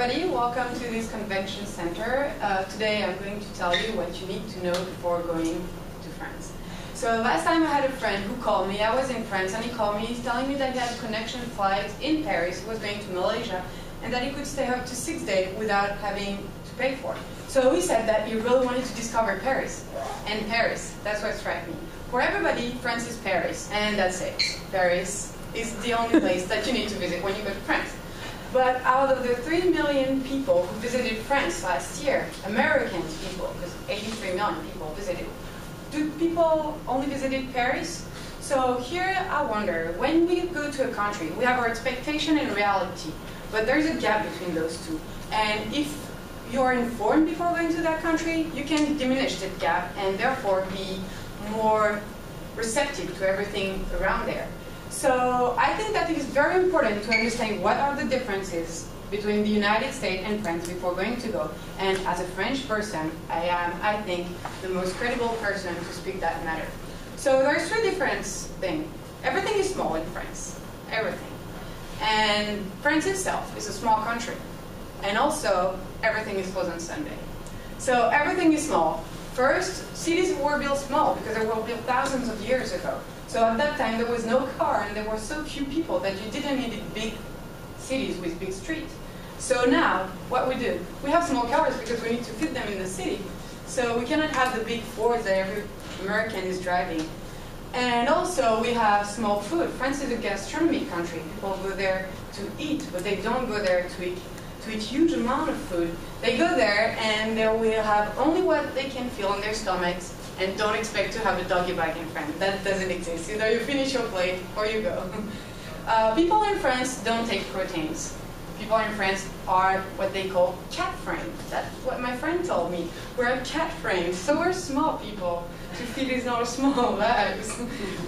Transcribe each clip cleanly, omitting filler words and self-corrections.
everybody, welcome to this convention center. Today I'm going to tell you what you need to know before going to France. So last time I had a friend who called me, I was in France, and he called me, he's telling me that he had a connection flight in Paris, he was going to Malaysia, and that he could stay up to 6 days without having to pay for it. So he said that he really wanted to discover Paris, and Paris, that's what struck me. For everybody, France is Paris, and that's it. Paris is the only place that you need to visit when you go to France. But out of the 3 million people who visited France last year, American people, because 83 million people visited, do people only visited Paris? So here I wonder, when we go to a country, we have our expectation and reality, but there's a gap between those two. And if you're informed before going to that country, you can diminish that gap and therefore be more receptive to everything around there. So I think that it is very important to understand what are the differences between the United States and France before going to go. And as a French person, I am, I think, the most credible person to speak that matter. So there's three different things. Everything is small in France, everything. And France itself is a small country. And also, everything is closed on Sunday. So everything is small. First, cities were built small because they were built thousands of years ago. So at that time, there was no car, and there were so few people that you didn't need big cities with big streets. So now, what we do, we have small cars because we need to fit them in the city. So we cannot have the big Fords that every American is driving. And also, we have small food. France is a gastronomy country. People go there to eat, but they don't go there to eat huge amount of food. They go there and they will have only what they can feel in their stomachs, and don't expect to have a doggy bag in France. That doesn't exist. Either you finish your plate or you go. People in France don't take proteins. People in France are what they call cat frames. That's what my friend told me. We're a cat frame, so we're small people to feed these not small lives.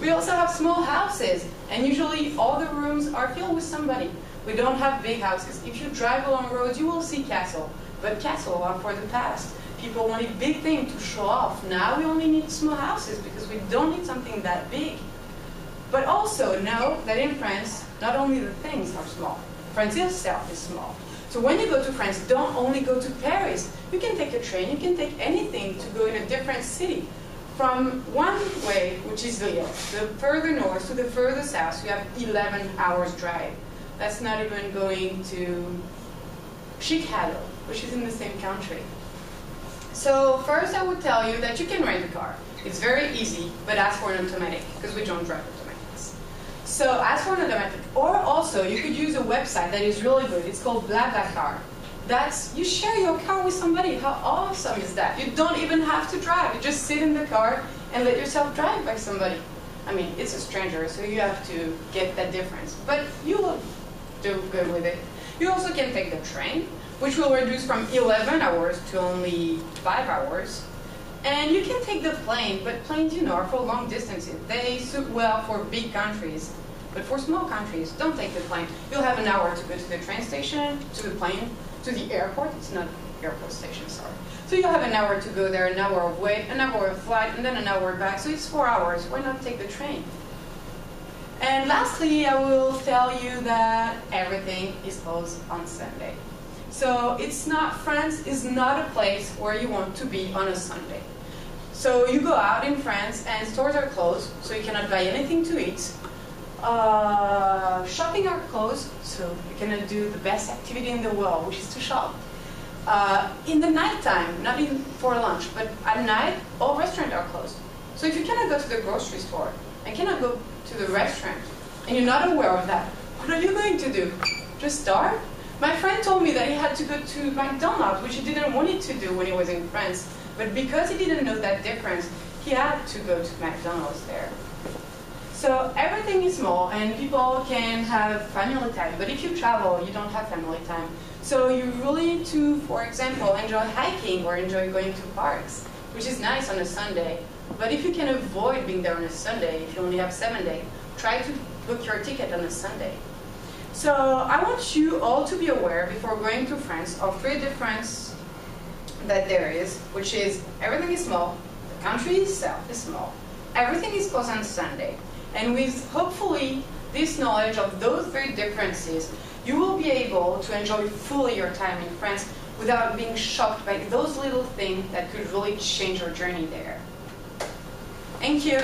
We also have small houses, and usually all the rooms are filled with somebody. We don't have big houses. If you drive along roads, you will see castles, but castles are for the past. People wanted big things to show off. Now we only need small houses because we don't need something that big. But also know that in France, not only the things are small, France itself is small. So when you go to France, don't only go to Paris. You can take a train, you can take anything to go in a different city. From one way, which is Lille, the further north to the further south, you have 11 hours drive. That's not even going to Chicago, which is in the same country. So first I would tell you that you can rent a car. It's very easy, but ask for an automatic, because we don't drive automatics. So ask for an automatic. Or also, you could use a website that is really good. It's called BlaBlaCar. That's, you share your car with somebody. How awesome is that? You don't even have to drive. You just sit in the car and let yourself drive by somebody. I mean, it's a stranger, so you have to get that difference. But you will do good with it. You also can take the train, which will reduce from 11 hours to only 5 hours. And you can take the plane, but planes, you know, are for long distances. They suit well for big countries, but for small countries, don't take the plane. You'll have an hour to go to the train station, to the plane, to the airport. It's not airport station, sorry. So you'll have an hour to go there, an hour of wait, an hour of flight, and then an hour back. So it's 4 hours. Why not take the train? And lastly, I will tell you that everything is closed on Sunday. So it's not, France is not a place where you want to be on a Sunday. So you go out in France and stores are closed, so you cannot buy anything to eat. Shopping are closed, so you cannot do the best activity in the world, which is to shop. In the nighttime, not in for lunch, but at night, all restaurants are closed. So if you cannot go to the grocery store and cannot go to the restaurant, and you're not aware of that, what are you going to do? Just starve? My friend told me that he had to go to McDonald's, which he didn't want it to do when he was in France. But because he didn't know that difference, he had to go to McDonald's there. So everything is small, and people can have family time. But if you travel, you don't have family time. So you really need to, for example, enjoy hiking or enjoy going to parks, which is nice on a Sunday. But if you can avoid being there on a Sunday, if you only have 7 days, try to book your ticket on a Sunday. So I want you all to be aware before going to France of three differences that there is, which is everything is small, the country itself is small, everything is closed on Sunday. And with hopefully this knowledge of those three differences, you will be able to enjoy fully your time in France without being shocked by those little things that could really change your journey there. Thank you.